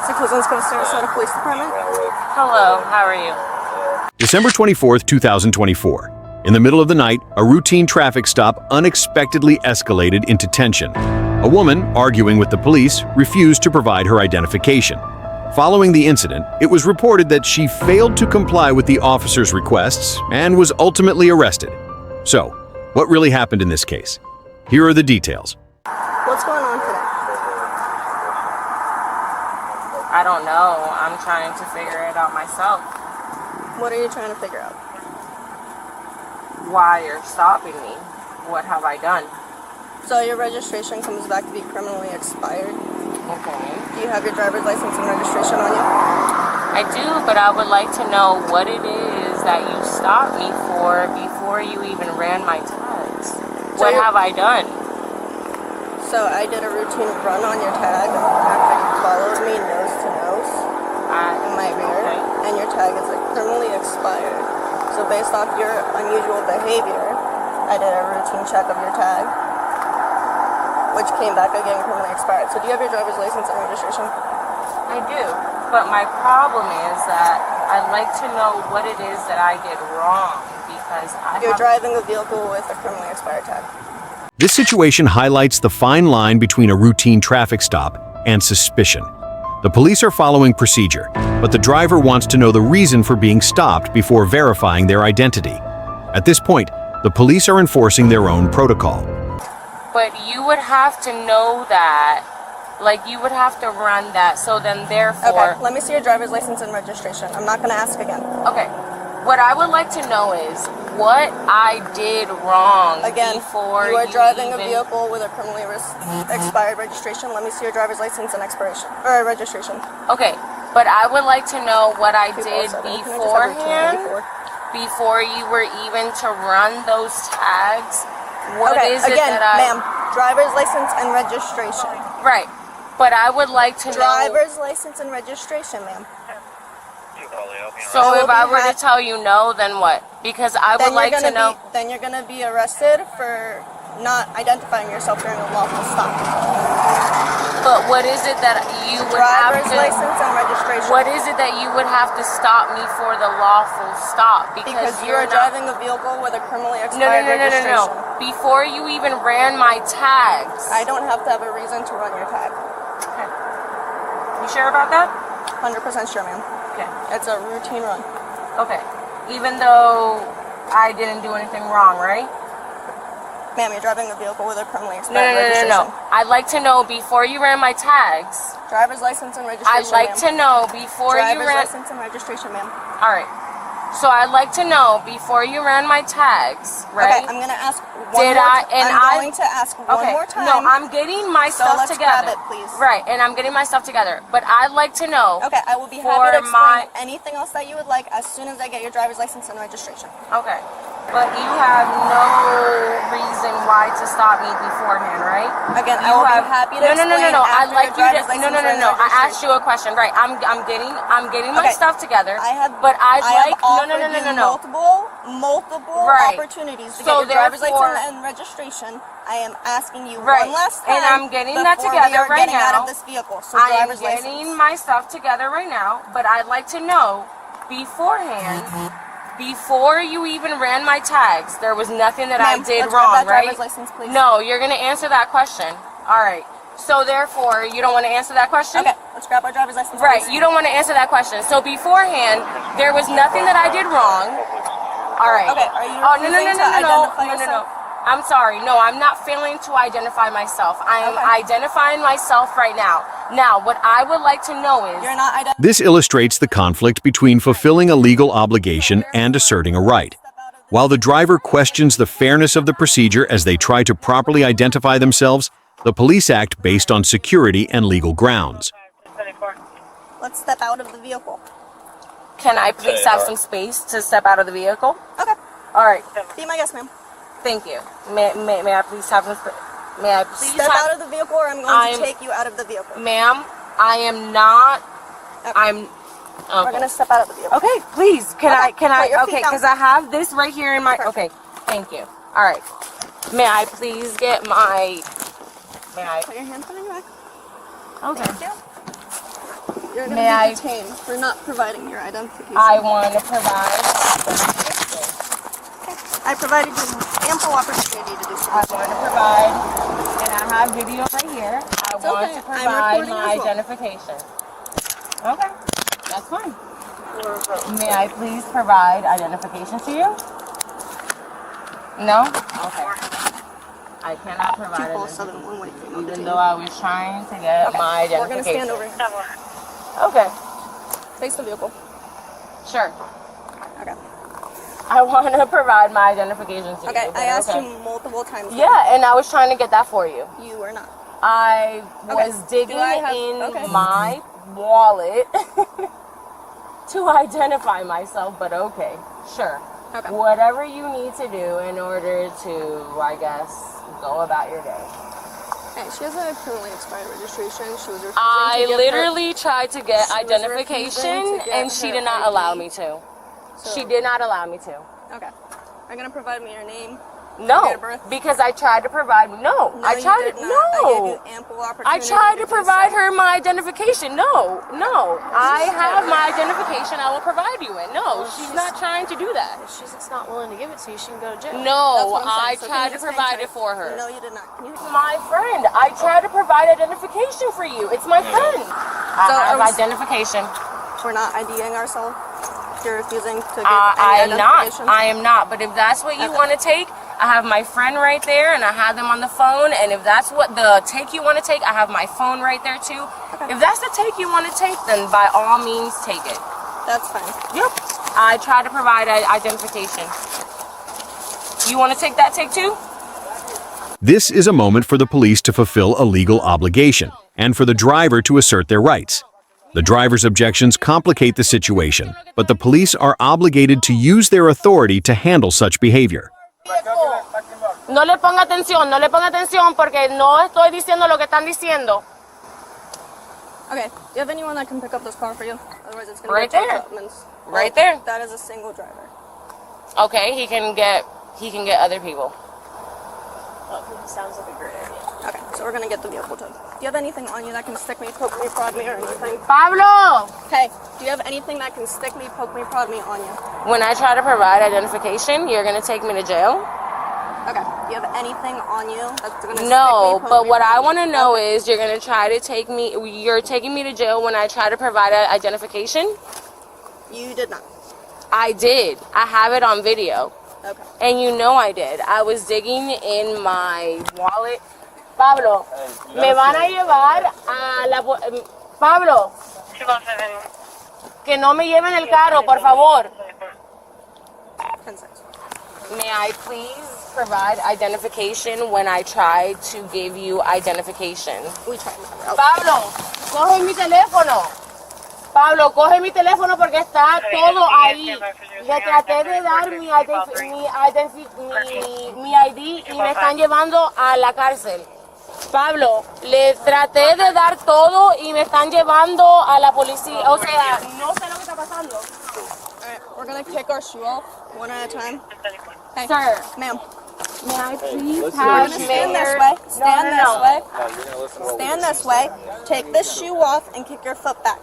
Officer Kuzinsko, Sarasota Police Department. Hello, how are you? December 24th, 2024. In the middle of the night, a routine traffic stop unexpectedly escalated into tension. A woman, arguing with the police, refused to provide her identification. Following the incident, it was reported that she failed to comply with the officer's requests and was ultimately arrested. So, what really happened in this case? Here are the details. What's going on today? I don't know. I'm trying to figure it out myself. What are you trying to figure out? Why you're stopping me? What have I done? So your registration comes back to be criminally expired. Okay. Do you have your driver's license and registration on you? I do, but I would like to know what it is that you stopped me for before you even ran my tags. What have I done? So I did a routine run on your tag after you followed me nose to nose in my rear, and your tag is criminally expired. So based off your unusual behavior, I did a routine check of your tag, which came back again criminally expired. So do you have your driver's license and registration? I do, but my problem is that I'd like to know what it is that I did wrong because You're driving a vehicle with a criminally expired tag. This situation highlights the fine line between a routine traffic stop and suspicion. The police are following procedure, but the driver wants to know the reason for being stopped before verifying their identity. At this point, the police are enforcing their own protocol. But you would have to know that, like you would have to run that, so then therefore... Okay, let me see your driver's license and registration. I'm not going to ask again. Okay, what I would like to know is what I did wrong before you are driving even... a vehicle with a criminally expired registration. Let me see your driver's license and registration. Okay, but I would like to know what I did beforehand, before you were even to run those tags. What is it that I... ma'am, driver's license and registration. Right, but I would like to know... Driver's license and registration, ma'am. So if I were to tell you no, then what? Because I would like to know... Then you're going to be arrested for not identifying yourself during a lawful stop. But what is it that you would have to... Driver's license and registration. What is it that you would have to stop me for the lawful stop? Because you are driving a vehicle with a criminally expired registration. No. Before you even ran my tags. I don't have to have a reason to run your tag. Okay. You sure about that? 100% sure, ma'am. Okay. It's a routine run. Okay. Even though I didn't do anything wrong, right? Ma'am, you're driving a vehicle with a criminally expired registration. No. I'd like to know before you ran my tags. Driver's license and registration, I'd like to know before you ran... Driver's license and registration, ma'am. All right. So I'd like to know before you ran my tags, right? Okay, I'm going to ask one more time. I'm going to ask one more time. No, I'm getting my stuff together. Grab it, please. Right, and I'm getting my stuff together. But I'd like to know... Okay, I will be happy to explain anything else that you would like as soon as I get your driver's license and registration. Okay. But you have no reason why to stop me beforehand, right? Again, I will be happy to explain I'd like you to... No. I asked you a question. Right, I'm getting my stuff together. I'd like... multiple opportunities to get your driver's license and registration. I am asking you one last time. And I'm getting that together right now. Out of this vehicle. So I am getting my stuff together right now, but I'd like to know beforehand, before you even ran my tags, there was nothing that I did wrong, right? Driver's license, please. No, you're going to answer that question. All right. So therefore, you don't want to answer that question? Okay, let's grab our driver's license. Right, please. you don't want to answer that question. So beforehand, there was nothing that I did wrong. All right. Okay, are you refusing to identify yourself? I'm sorry. No, I'm not failing to identify myself. I am identifying myself right now. Now, what I would like to know is... You're not identifying... This illustrates the conflict between fulfilling a legal obligation and asserting a right. While the driver questions the fairness of the procedure as they try to properly identify themselves, the police act based on security and legal grounds. Let's step out of the vehicle. Can I please have some space to step out of the vehicle? Okay. All right. Be my guest, ma'am. Thank you. May I please have some space? May I please step out of the vehicle, or I'm going to take you out of the vehicle. Ma'am, I am not... Okay. We're going to step out of the vehicle. Okay, please. Can I... Okay, because I have this right here in my... Perfect. Okay, thank you. All right. May I please get my... Put your hands behind your back. Okay. Thank you. You're going to be detained for not providing your identification. I want to provide. I provided you ample opportunity to do so. I want to provide, and I have video right here. I want to provide my identification. Okay, that's fine. May I please provide identification to you? No? Okay. I cannot provide it. Even though I was trying to get my identification. We're going to stand over here. Okay. Face the vehicle. Sure. Okay. I want to provide my identification to you. Okay, I asked you multiple times. Yeah, and I was trying to get that for you. You were not. I was digging in my wallet to identify myself, but okay, sure. Okay. Whatever you need to do in order to, I guess, go about your day. Hey, she has a currently expired registration. She was refusing I literally tried to get identification, and she did not allow me to. She did not allow me to. Okay. Are you going to provide me your name? No, because I tried to provide. No, I tried to. No, I gave you ample opportunity. I tried to provide her my identification. No, I have my identification. I will provide you it. No, she's not trying to do that. If she's not willing to give it to you, she can go to jail. No, I tried to provide it for her. No, you did not. My friend, I tried to provide identification for you. It's my friend. So I have identification. We're not IDing ourselves. You're refusing to give any identification. I am not. But if that's what you want to take, I have my friend right there, and I have them on the phone. And if that's what the take you want to take, I have my phone right there too. Okay. If that's the take you want to take, then by all means take it. That's fine. Yep. I try to provide identification. You want to take that take too? This is a moment for the police to fulfill a legal obligation and for the driver to assert their rights. The driver's objections complicate the situation, but the police are obligated to use their authority to handle such behavior. No le ponga atención porque no estoy diciendo lo que están diciendo. Okay, do you have anyone that can pick up this car for you? Otherwise it's going to right there. Right there. That is a single driver. Okay, he can get other people. Sounds like a great idea. Okay, so we're going to get the vehicle towed. Do you have anything on you that can stick me, poke me, prod me, or anything? Pablo! Hey, do you have anything that can stick me, poke me, prod me on you? When I try to provide identification, you're going to take me to jail? Okay, do you have anything on you that's going to stick me, No, poke but me, what prod I me? want to know is you're going to try to take me, you're taking me to jail when I try to provide identification? You did not. I did. I have it on video. Okay. And you know I did. I was digging in my wallet. Pablo, me van a llevar a la... Pablo, que no me lleven el carro, por favor. 10 seconds. May I please provide identification when I try to give you identification? We tried. Pablo, coge mi teléfono. Pablo, coge mi teléfono porque está todo ahí. Le traté de dar mi ID y me están llevando a la cárcel. Pablo, le traté de dar todo y me están llevando a la policía. O sea, no sé lo que está pasando. Alright, we're going to take our shoe off one at a time. Hey, sir, ma'am. May I please We're going to stand this way. Stand this way. Stand this way. Take this shoe off and kick your foot back.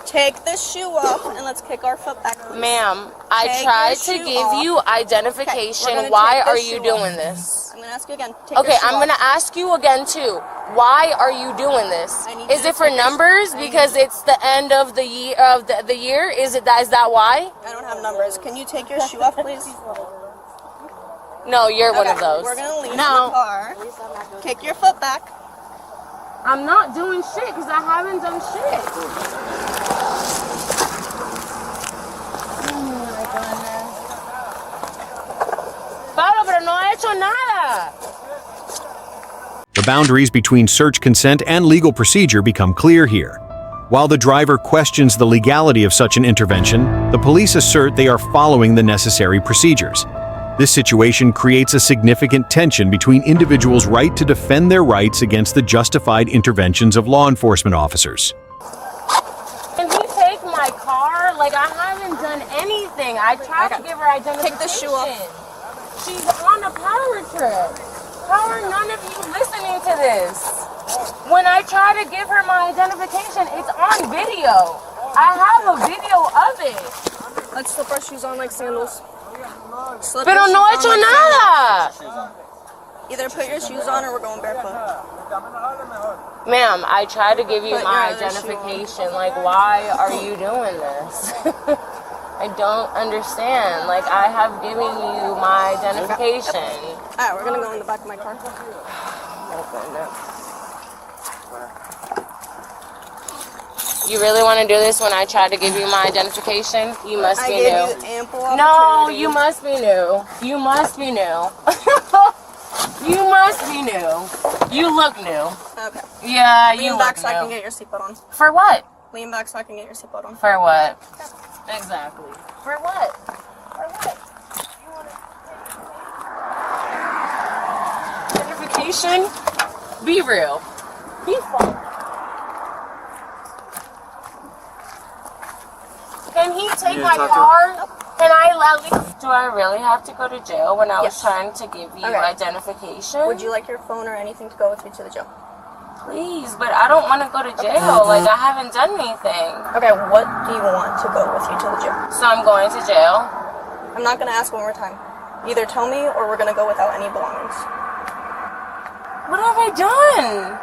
Take this shoe off and let's kick our foot back. Ma'am, I tried to give you identification. Why are you doing this? I'm going to ask you again. Okay, I'm going to ask you again too. Why are you doing this? Is it for numbers because it's the end of the year Is that why? I don't have numbers. Can you take your shoe off, please? No, you're one of those. We're going to leave the car. Kick your foot back. I'm not doing shit because I haven't done shit. Oh my goodness. Pablo, pero no he hecho nada. The boundaries between search consent and legal procedure become clear here. While the driver questions the legality of such an intervention, the police assert they are following the necessary procedures. This situation creates a significant tension between individuals' right to defend their rights against the justified interventions of law enforcement officers. Can he take my car? Like, I haven't done anything. I tried to give her identification. Take the shoe off. She's on a power trip. How are none of you listening to this? When I try to give her my identification, it's on a video. I have a video of it. Let's slip our shoes on like sandals. Slip Pero your no he shoes hecho on like nada. sandals. Either put your shoes on or we're going barefoot. Ma'am, I tried to give you Put my your other shoe identification. Like, why are you doing this? I don't understand. Like, I have given you my identification. Alright, we're gonna go in the back of my car. You really want to do this when I try to give you my identification? You must I be gave new. you ample opportunity. No, you must be new. You must be new. You must be new. You look new. Okay. Yeah, you Lean look back so I can new. get your seatbelt on. For what? Lean back so I can get your seatbelt on. For what? Exactly. For what? For what? Identification? Be real. Be fun. Can he take my car? Can I at least? Do I really have to go to jail when I was trying to give you identification? Would you like your phone or anything to go with you to the jail? Please, but I don't want to go to jail. Like, I haven't done anything. Okay, what do you want to go with you to the jail? So I'm going to jail? I'm not gonna ask one more time. Either tell me or we're gonna go without any belongings. What have I done?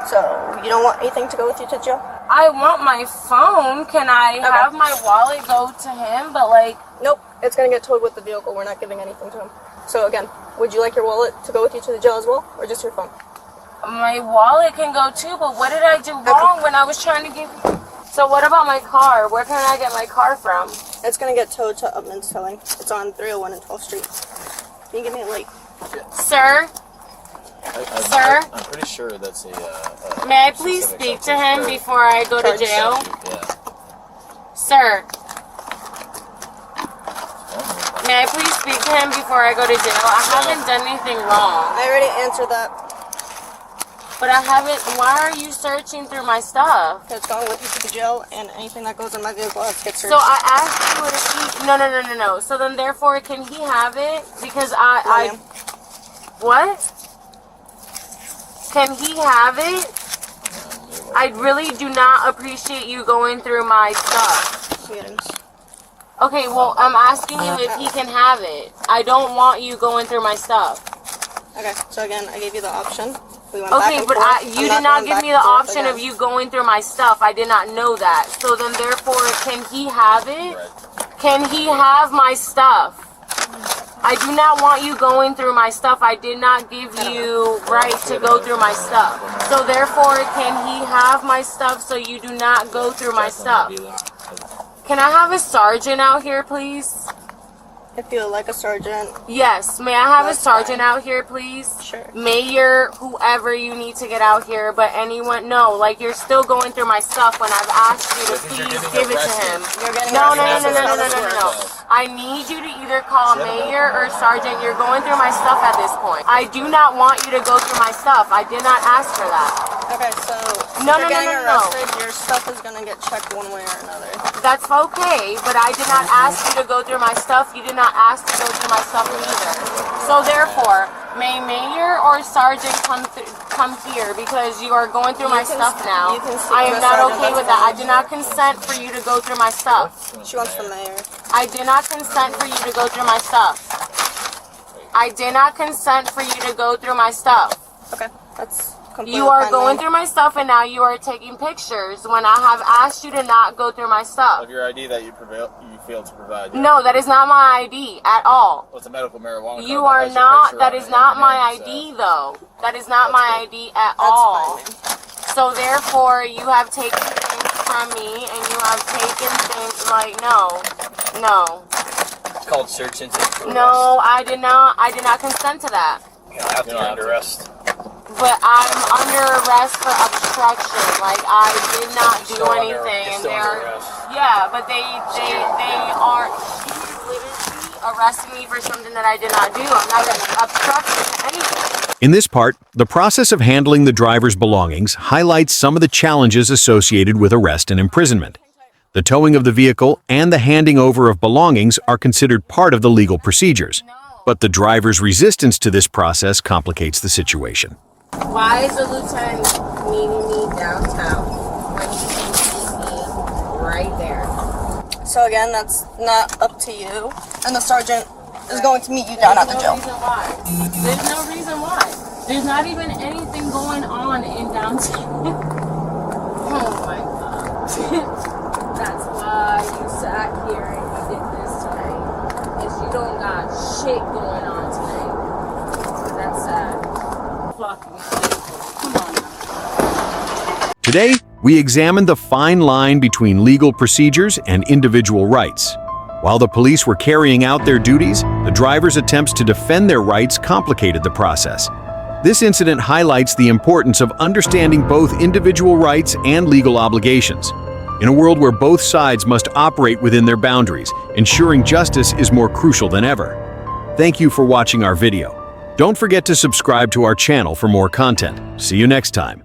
So, you don't want anything to go with you to jail? I want my phone. Can I have my wallet go to him? But like... Nope, it's gonna get towed with the vehicle. We're not giving anything to him. So again, would you like your wallet to go with you to the jail as well? Or just your phone? My wallet can go too, but what did I do wrong when I was trying to give... So what about my car? Where can I get my car from? It's gonna get towed to Upman's Towing. It's on 301 and 12th Street. Can you give me a light? Sir? Sir? I'm pretty sure that's a May I please speak to him before I go to jail? Sir? May I please speak to him before I go to jail? I haven't done anything wrong. I already answered that. But I haven't... Why are you searching through my stuff? It's going with you to the jail, and anything that goes in my vehicle has to get searched. So I asked you if he... No. So then therefore, can he have it? Because I what? Can he have it? I really do not appreciate you going through my stuff. Okay, well, I'm asking you if he can have it. I don't want you going through my stuff. Okay, so again, I gave you the option. We went Okay, back and but forth. you did not give me the option of you going through my stuff. I did not know that. So then therefore, can he have it? Can he have my stuff? I do not want you going through my stuff. I did not give you right to go through my stuff. So therefore, can he have my stuff so you do not go through my stuff? Can I have a sergeant out here, please? If you like a sergeant. Yes. May I have a sergeant out here, please? Sure. Mayor, whoever you need to get out here, but anyone, no, like you're still going through my stuff when I've asked you to please give it to him. No. I need you to either call a mayor or sergeant. You're going through my stuff at this point. I do not want you to go through my stuff. I did not ask for that. Okay, so No. arrested, your stuff is gonna get checked one way or another. That's okay, but I did not ask you to go through my stuff. You did not ask to go through my stuff either. So therefore, may mayor or sergeant come here because you are going through my stuff now. I am not okay with that. I did not consent for you to go through my stuff. She wants the mayor. I did not consent for you to go through my stuff. I did not consent for you to go through my stuff. Okay, that's completely You are fine, going ma'am. through my stuff and now you are taking pictures when I have asked you to not go through my stuff. Of your ID that you failed to provide. No, that is not my ID at all. Well, it's a medical marijuana card You that are has your not, picture that on is it not and my your name, ID though. That is not my ID at That's all. fine, ma'am. So therefore, you have taken things from me and you have taken things like, no. It's called search incident. No, I did not consent to that. You're under arrest. But I'm under arrest for obstruction. Like, I did not do anything. And they're, yeah, but they are literally arresting me for something that I did not do. I'm not going to obstruct to anything. In this part, the process of handling the driver's belongings highlights some of the challenges associated with arrest and imprisonment. The towing of the vehicle and the handing over of belongings are considered part of the legal procedures, but the driver's resistance to this process complicates the situation. Why is the lieutenant meeting me downtown when he can meet me So again, that's not up to you. And the sergeant is going to meet you down at the jail. There's no reason why. There's not even anything going on in downtown. Oh my God. That's why you sat here and you did this tonight. Is you don't got shit going on tonight. That's sad. Fucking come on now. Today, we examined the fine line between legal procedures and individual rights. While the police were carrying out their duties, the driver's attempts to defend their rights complicated the process. This incident highlights the importance of understanding both individual rights and legal obligations. In a world where both sides must operate within their boundaries, ensuring justice is more crucial than ever. Thank you for watching our video. Don't forget to subscribe to our channel for more content. See you next time.